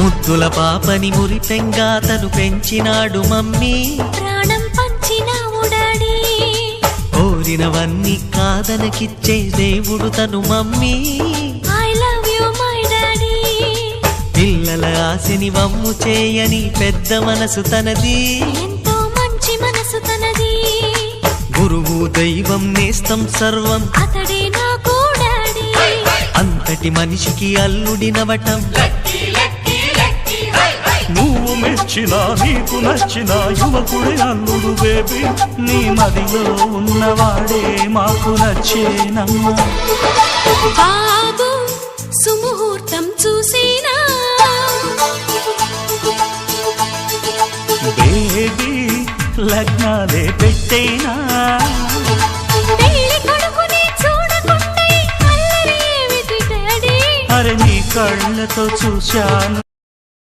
ముద్దుల పాపని మురిపెంగా తను పెంచినాడు మమ్మీ, ప్రాణం పంచినావు డాడీ. కోరినవన్నీ కాదనకిచ్చే దేవుడు తను mummy, I love you my daddy. పిల్లల ఆశని వమ్ము చేయని పెద్ద మనసు తనది, ఎంతో మంచి మనసు తనది. గురువు దైవం నేస్తం సర్వం అతడే నాకు డాడీ. అంతటి మనిషికి అల్లుడినవటం, నువ్వు మెచ్చిన నీకు నచ్చిన యువకుడే అల్లుడు బేబీ, నీ మదిలో ఉన్నవాడే మాకు నచ్చేనమ్మా. బాబు సుముహూర్తం చూసినా, బేబీ లగ్నాలే పెట్టేనా, పెళ్లి కొడుకుని చూడకుంటే అల్లరి ఏమిటి డాడీ. అరే నీ కళ్ళతో చూశాను.